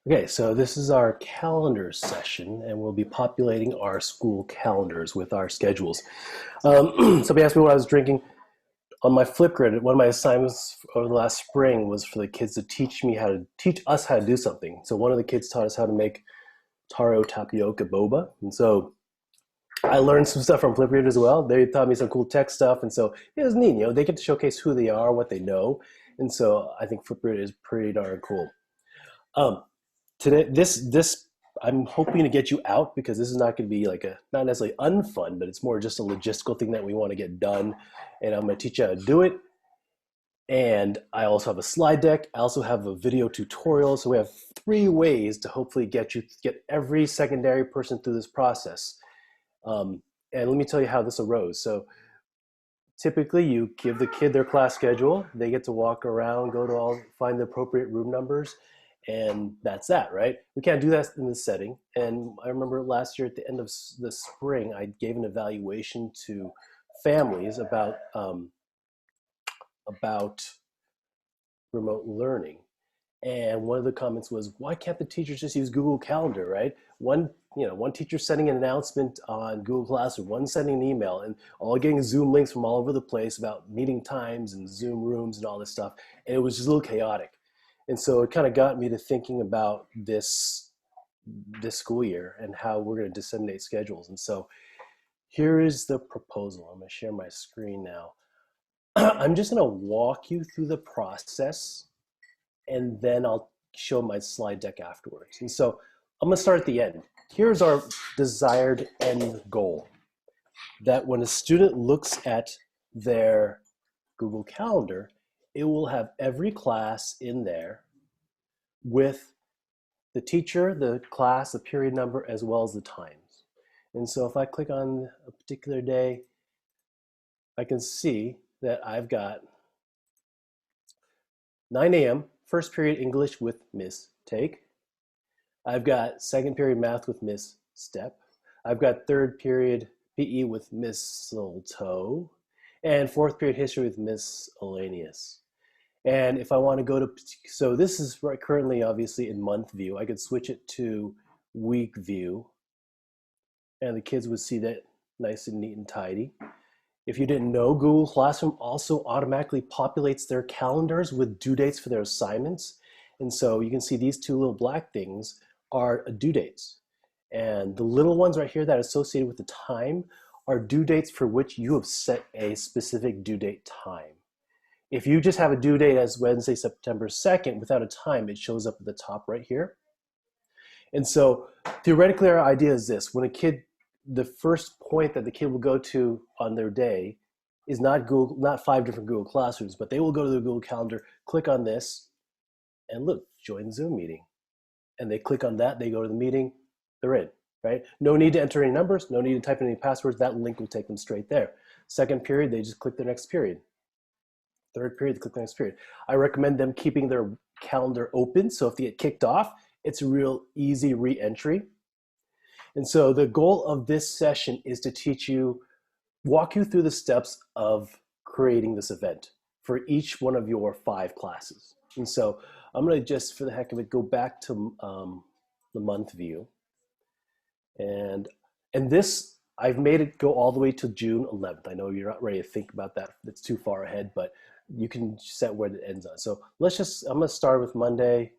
Okay, so this is our calendar session, and we'll be populating our school calendars with our schedules. Somebody asked me what I was drinking. On my Flipgrid, one of my assignments over the last spring was for the kids to teach us how to do something. So one of the kids taught us how to make taro tapioca boba, and so I learned some stuff from Flipgrid as well. They taught me some cool tech stuff, and so it was neat. They get to showcase who they are, what they know, and so I think Flipgrid is pretty darn cool. Um, Today this I'm hoping to get you out because this is not going to be like a not necessarily unfun, but it's more just a logistical thing that we want to get done, and I'm going to teach you how to do it. And I also have a slide deck. I also have a video tutorial. So we have three ways to hopefully get every secondary person through this process. And let me tell you how this arose. So typically you give the kid their class schedule, they get to walk around, find the appropriate room numbers, and that's that, right? We can't do that in this setting. And I remember last year at the end of the spring, I gave an evaluation to families about remote learning. And one of the comments was, why can't the teachers just use Google Calendar, right? One teacher sending an announcement on Google Classroom, one sending an email, and all getting Zoom links from all over the place about meeting times and Zoom rooms and all this stuff. And it was just a little chaotic. And so it kind of got me to thinking about this school year and how we're going to disseminate schedules. And so here is the proposal. I'm going to share my screen now. I'm just going to walk you through the process, and then I'll show my slide deck afterwards. And so I'm going to start at the end. Here's our desired end goal, that when a student looks at their Google Calendar, it will have every class in there with the teacher, the class, the period number, as well as the times. And so if I click on a particular day, I can see that I've got 9 a.m., first period English with Miss Take. I've got second period math with Miss Step. I've got third period PE with Mistletoe. And fourth period history with Miss Elanius. And if I want to go to, so this is currently obviously in month view. I could switch it to week view, and the kids would see that nice and neat and tidy. If you didn't know, Google Classroom also automatically populates their calendars with due dates for their assignments. And so you can see these two little black things are due dates. And the little ones right here that are associated with the time are due dates for which you have set a specific due date time. If you just have a due date as Wednesday, September 2nd without a time, it shows up at the top right here. And so theoretically, our idea is this: when a kid, the first point that the kid will go to on their day is not 5 different Google Classrooms, but they will go to the Google Calendar, click on this, and look, join Zoom meeting. And they click on that, they go to the meeting, they're in, right? No need to enter any numbers, no need to type in any passwords. That link will take them straight there. Second period, they just click the next period. Third period, they click the next period. I recommend them keeping their calendar open, so if they get kicked off, it's a real easy re-entry. And so the goal of this session is to walk you through the steps of creating this event for each one of your 5 classes. And so I'm going to just, for the heck of it, go back to the month view. And this, I've made it go all the way to June 11th. I know you're not ready to think about that. It's too far ahead, but you can set where it ends on. So I'm going to start with Monday,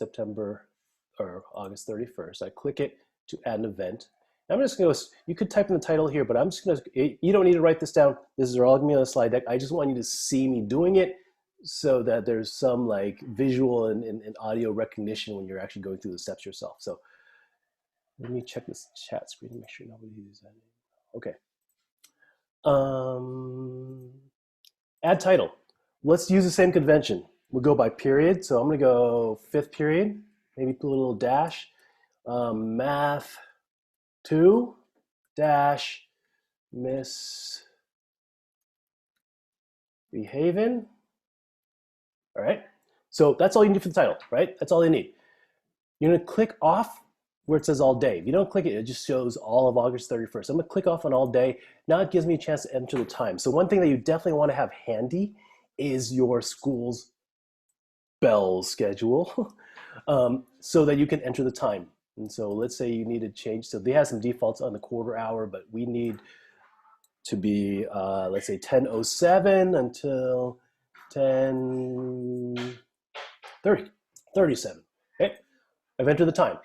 August 31st. I click it to add an event. I'm just going to, you could type in the title here, but I'm just going to, you don't need to write this down. This is all going to be on the slide deck. I just want you to see me doing it so that there's some like visual and audio recognition when you're actually going through the steps yourself. So let me check this chat screen to make sure nobody uses that. Okay. Add title. Let's use the same convention. We'll go by period. So I'm going to go 5th period, maybe put a little dash. Math 2 dash Miss Behavin. All right. So that's all you need for the title, right? That's all you need. You're going to click off where it says all day. If you don't click it, it just shows all of August 31st. I'm going to click off on all day. Now it gives me a chance to enter the time. So one thing that you definitely want to have handy is your school's bell schedule. so that you can enter the time. And so let's say you need to change. So they have some defaults on the quarter hour, but we need to be, let's say 10:07 until 10:30, 37. Okay, I've entered the time.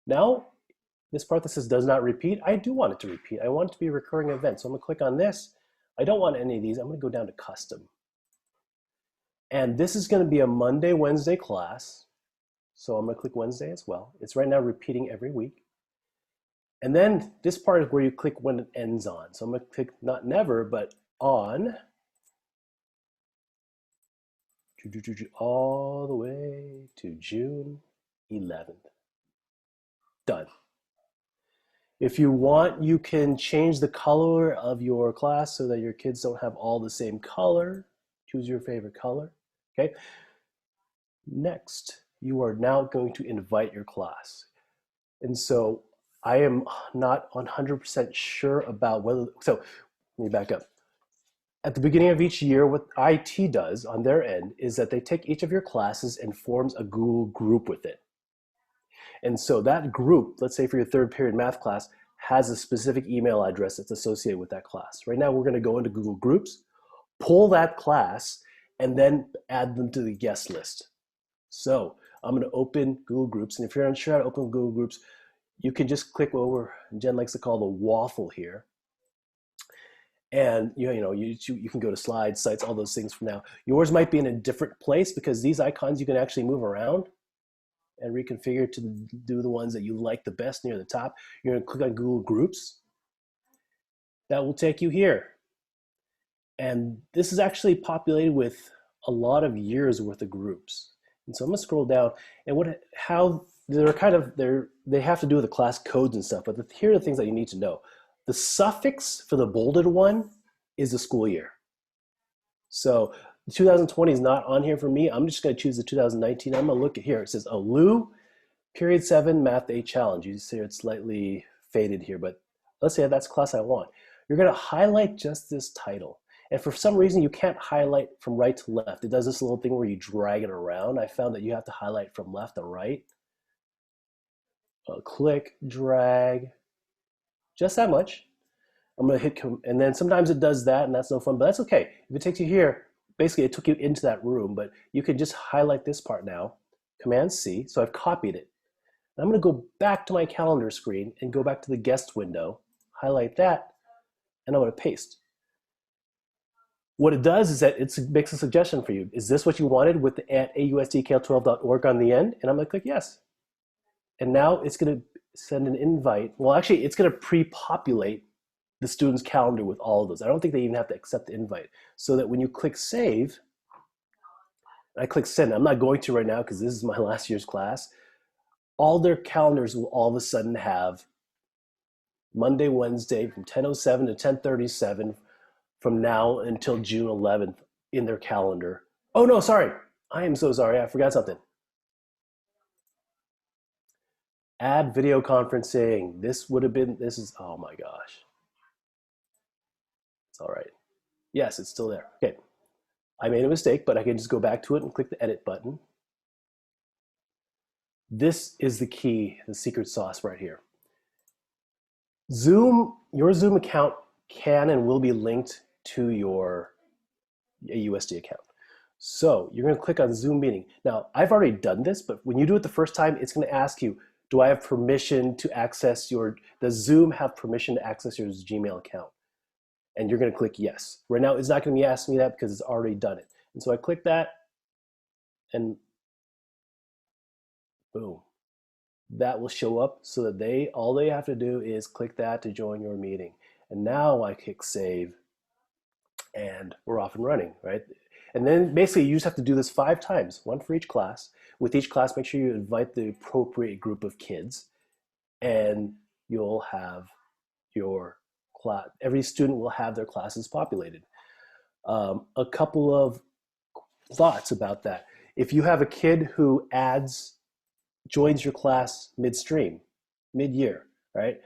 Now, this part that says does not repeat, I do want it to repeat. I want it to be a recurring event. So I'm gonna click on this. I don't want any of these. I'm gonna go down to custom. And this is gonna be a Monday, Wednesday class. So I'm gonna click Wednesday as well. It's right now repeating every week. And then this part is where you click when it ends on. So I'm gonna click not never, but on, all the way to June 11th. Done. If you want, you can change the color of your class so that your kids don't have all the same color. Choose your favorite color, okay? Next, you are now going to invite your class. And so I am not 100% sure about whether, so let me back up. At the beginning of each year, what IT does on their end is that they take each of your classes and forms a Google group with it. And so that group, let's say for your third period math class, has a specific email address that's associated with that class. Right now, we're going to go into Google Groups, pull that class, and then add them to the guest list. So I'm going to open Google Groups. And if you're unsure how to open Google Groups, you can just click over, Jen likes to call the waffle here. And you can go to slides, sites, all those things from now. Yours might be in a different place because these icons you can actually move around and reconfigure to do the ones that you like the best near the top. You're gonna click on Google Groups. That will take you here. And this is actually populated with a lot of years worth of groups. And so I'm gonna scroll down and they have to do with the class codes and stuff, but here are the things that you need to know. The suffix for the bolded one is the school year. So 2020 is not on here for me. I'm just going to choose the 2019. I'm going to look at here. It says ALU Period 7 Math 8 Challenge. You see it's slightly faded here, but let's say that's the class I want. You're going to highlight just this title. And for some reason, you can't highlight from right to left. It does this little thing where you drag it around. I found that you have to highlight from left to right. Click, drag, just that much. I'm going to hit, and then sometimes it does that, and that's no fun, but that's okay. If it takes you here, basically it took you into that room, but you can just highlight this part now, Command C, so I've copied it. And I'm going to go back to my calendar screen and go back to the guest window, highlight that, and I'm going to paste. What it does is that it makes a suggestion for you. Is this what you wanted with the at ausdkl12.org on the end? And I'm going to click yes. And now it's going to send an invite. Well, actually, it's going to pre-populate the student's calendar with all of those. I don't think they even have to accept the invite. So that when you click save, I click send. I'm not going to right now because this is my last year's class. All their calendars will all of a sudden have Monday, Wednesday from 10:07 to 10:37 from now until June 11th in their calendar. Oh no, sorry. I am so sorry. I forgot something. Add video conferencing. This is, oh my gosh. It's all right. Yes, it's still there. Okay. I made a mistake, but I can just go back to it and click the edit button. This is the key, the secret sauce right here. Your Zoom account can and will be linked to your AUSD account. So you're going to click on Zoom meeting. Now, I've already done this, but when you do it the first time, it's going to ask you, do I have permission to access does Zoom have permission to access your Gmail account? And you're going to click yes. Right now, it's not going to be asking me that because it's already done it. And so I click that, and boom. That will show up so that all they have to do is click that to join your meeting. And now I click save, and we're off and running, right? And then basically you just have to do this 5 times, one for each class. With each class, make sure you invite the appropriate group of kids, and you'll have your class. Every student will have their classes populated. A couple of thoughts about that. If you have a kid who joins your class midstream, mid-year, right?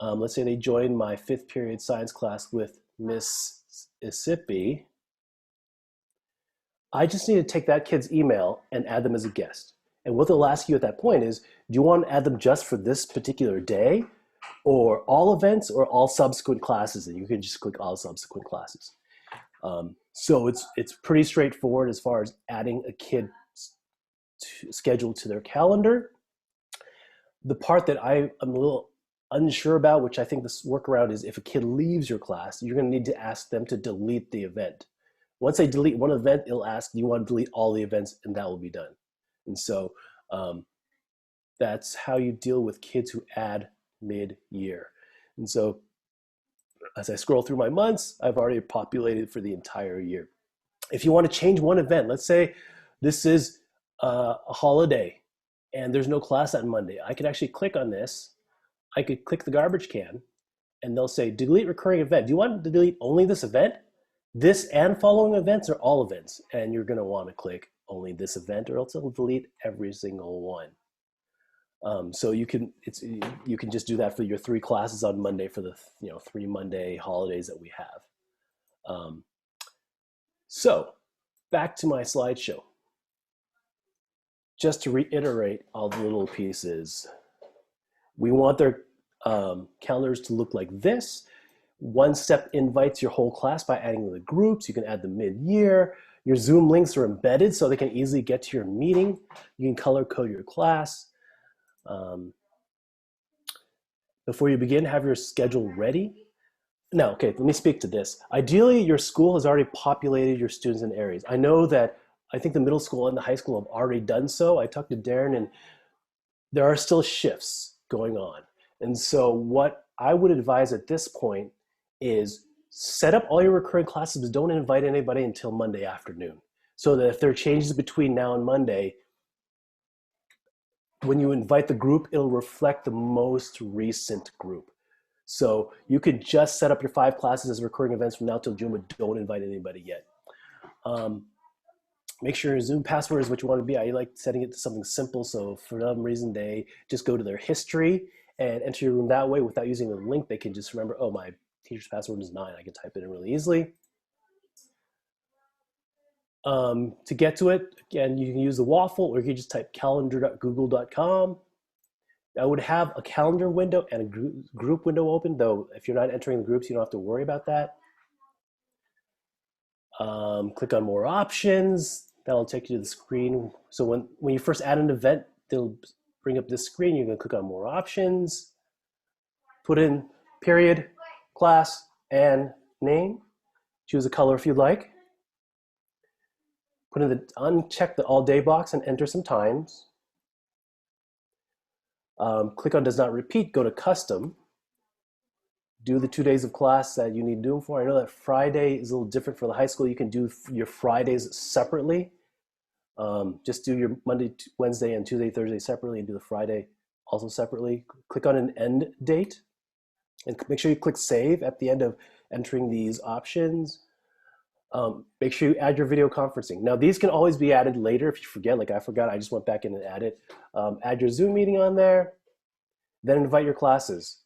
Let's say they join my 5th period science class with Miss Isipi. I just need to take that kid's email and add them as a guest. And what they'll ask you at that point is, do you want to add them just for this particular day, or all events, or all subsequent classes? And you can just click all subsequent classes. So it's pretty straightforward as far as adding a kid schedule to their calendar. The part that I'm a little unsure about, which I think this workaround is, if a kid leaves your class, you're going to need to ask them to delete the event. Once they delete one event, it'll ask, do you want to delete all the events? And that will be done. And so that's how you deal with kids who add mid-year. And so as I scroll through my months, I've already populated for the entire year. If you want to change one event, let's say this is a holiday and there's no class on Monday, I could actually click on this. I could click the garbage can and they'll say, delete recurring event. Do you want to delete only this event? This and following events, or all events? And you're going to want to click only this event, or else it'll delete every single one. So you can just do that for your 3 classes on Monday for the 3 Monday holidays that we have. So back to my slideshow. Just to reiterate all the little pieces, we want their calendars to look like this. One-step invites your whole class by adding the groups. You can add the mid-year. Your Zoom links are embedded so they can easily get to your meeting. You can color code your class. Before you begin, have your schedule ready. Now, okay, let me speak to this. Ideally, your school has already populated your students in areas. I know that I think the middle school and the high school have already done so. I talked to Darren, and there are still shifts going on. And so what I would advise at this point is set up all your recurring classes, but don't invite anybody until Monday afternoon. So that if there are changes between now and Monday, when you invite the group, it'll reflect the most recent group. So you could just set up your 5 classes as recurring events from now till June, but don't invite anybody yet. Make sure your Zoom password is what you want to be. I like setting it to something simple, so for some reason they just go to their history and enter your room that way without using the link. They can just remember, oh, my teacher's password is 9. I can type it in really easily. To get to it, again, you can use the waffle, or you can just type calendar.google.com. I would have a calendar window and a group window open, though if you're not entering the groups, you don't have to worry about that. Click on more options. That'll take you to the screen. So when you first add an event, they'll bring up this screen. You're going to click on more options. Put in period, class, and name. Choose a color if you'd like. Uncheck the all day box and enter some times. Click on does not repeat, go to custom. Do the 2 days of class that you need to do them for. I know that Friday is a little different for the high school. You can do your Fridays separately. Just do your Monday, Wednesday, and Tuesday, Thursday separately, and do the Friday also separately. Click on an end date, and make sure you click save at the end of entering these options. Make sure you add your video conferencing. Now, these can always be added later if you forget. Like I forgot, I just went back in and added. Add your Zoom meeting on there, then invite your classes.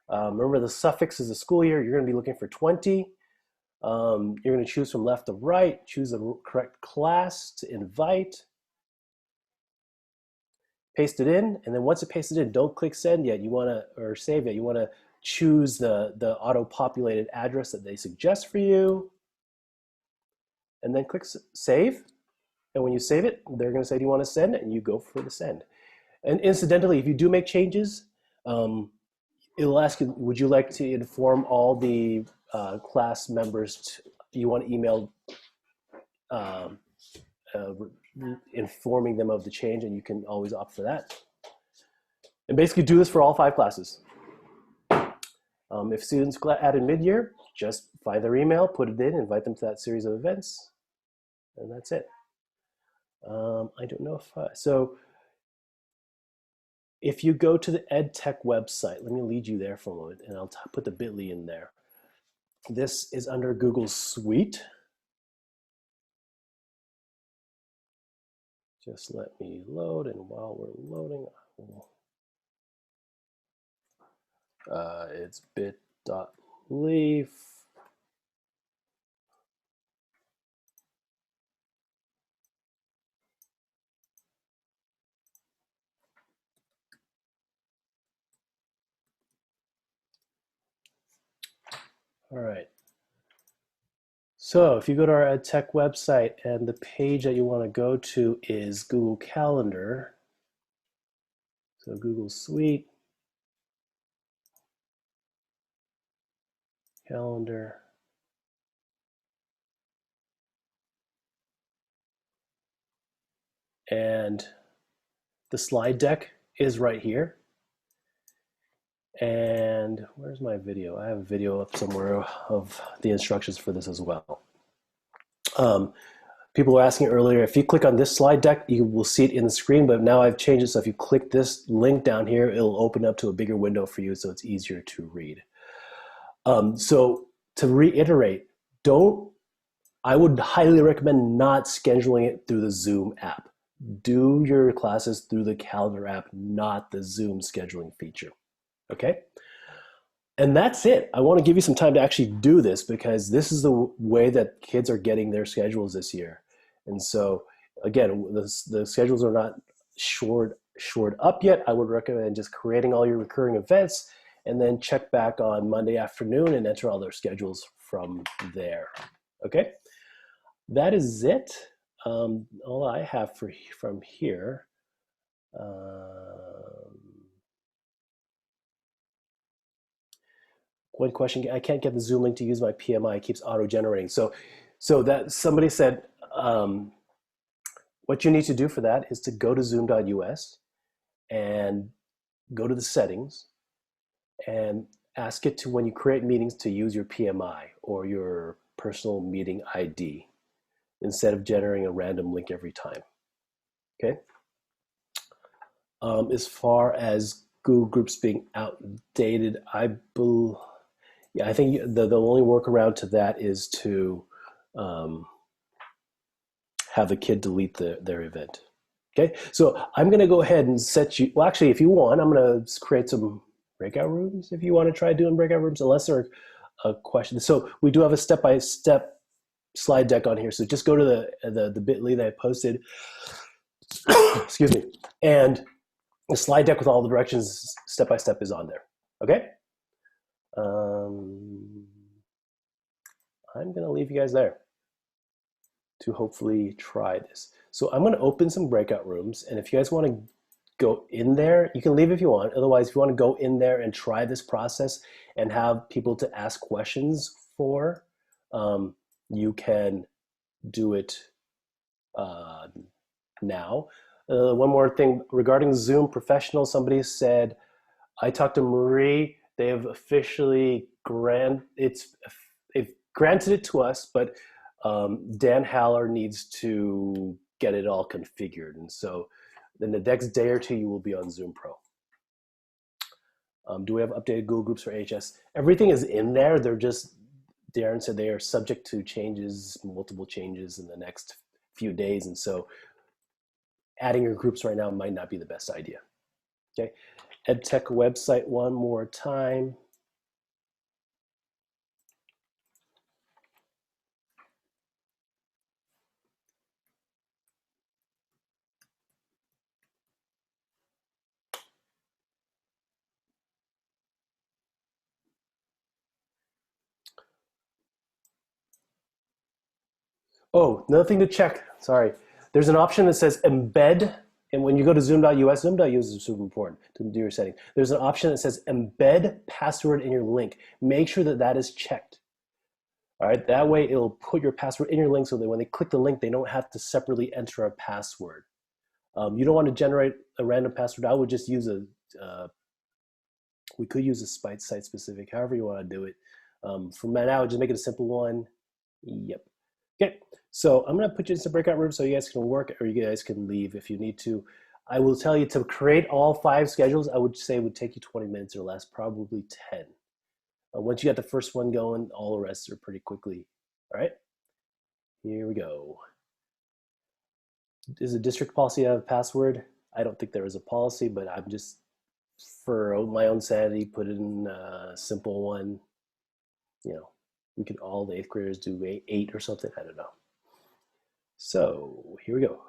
Remember, the suffix is the school year. You're going to be looking for 20. You're going to choose from left to right, choose the correct class to invite, paste it in, and then once it pasted in, don't click send yet. You want to, or save it. You want to choose the auto-populated address that they suggest for you, and then click save. And when you save it, they're going to say, do you want to send? And you go for the send. And incidentally, if you do make changes, it'll ask you, would you like to inform all the class members you want to email informing them of the change, and you can always opt for that. And basically do this for all 5 classes. If students added mid-year, just find their email, put it in, invite them to that series of events, and that's it. I don't know if, so if you go to the EdTech website, let me lead you there for a moment, and I'll put the bit.ly in there. This is under Google Suite. Just let me load, and while we're loading, it's bit.ly. All right. So if you go to our EdTech website and the page that you want to go to is Google Calendar, so Google Suite, Calendar, and the slide deck is right here. And where's my video? I have a video up somewhere of the instructions for this as well. People were asking earlier, if you click on this slide deck, you will see it in the screen, but now I've changed it, so if you click this link down here, it'll open up to a bigger window for you, so it's easier to read. So to reiterate, I would highly recommend not scheduling it through the Zoom app. Do your classes through the Calendar app, not the Zoom scheduling feature, okay? And that's it. I want to give you some time to actually do this because this is the way that kids are getting their schedules this year. And so, again, the schedules are not shored up yet. I would recommend just creating all your recurring events and then check back on Monday afternoon and enter all their schedules from there. Okay? That is it. All I have from here. One question, I can't get the Zoom link to use my PMI, it keeps auto-generating. So that somebody said, what you need to do for that is to go to zoom.us and go to the settings and ask it to, when you create meetings, to use your PMI or your personal meeting ID instead of generating a random link every time, okay? As far as Google Groups being outdated, I think the only workaround to that is to have the kid delete their event. Okay, so I'm going to go ahead and set you, well, actually, if you want, I'm going to create some breakout rooms if you want to try doing breakout rooms, unless there are questions. So we do have a step-by-step slide deck on here. So just go to the bit.ly that I posted, excuse me, and the slide deck with all the directions step-by-step is on there, okay? I'm going to leave you guys there to hopefully try this. So I'm going to open some breakout rooms, and if you guys want to go in there, you can leave if you want. Otherwise, if you want to go in there and try this process and have people to ask questions for, you can do it now. One more thing regarding Zoom Professional, somebody said, I talked to Marie, they have officially granted it to us, but Dan Haller needs to get it all configured. And so in the next day or two, you will be on Zoom Pro. Do we have updated Google Groups for AHS? Everything is in there. Darren said they are subject to changes, multiple changes in the next few days. And so adding your groups right now might not be the best idea. Okay, EdTech website one more time. Oh, another thing to check, sorry. There's an option that says embed, and when you go to zoom.us, zoom.us is super important to do your setting. There's an option that says embed password in your link. Make sure that that is checked. All right, that way it'll put your password in your link so that when they click the link, they don't have to separately enter a password. You don't want to generate a random password. I would just use we could use a site specific, however you want to do it. For now, just make it a simple one. Yep. Okay, so I'm going to put you in some breakout rooms so you guys can work, or you guys can leave if you need to. I will tell you, to create all 5 schedules, I would say it would take you 20 minutes or less, probably 10. Once you got the first one going, all the rest are pretty quickly. All right, here we go. Is a district policy have a password? I don't think there is a policy, but I'm just, for my own sanity, put in a simple one. You know, we could, all the 8th graders do 8 or something, I don't know. So here we go.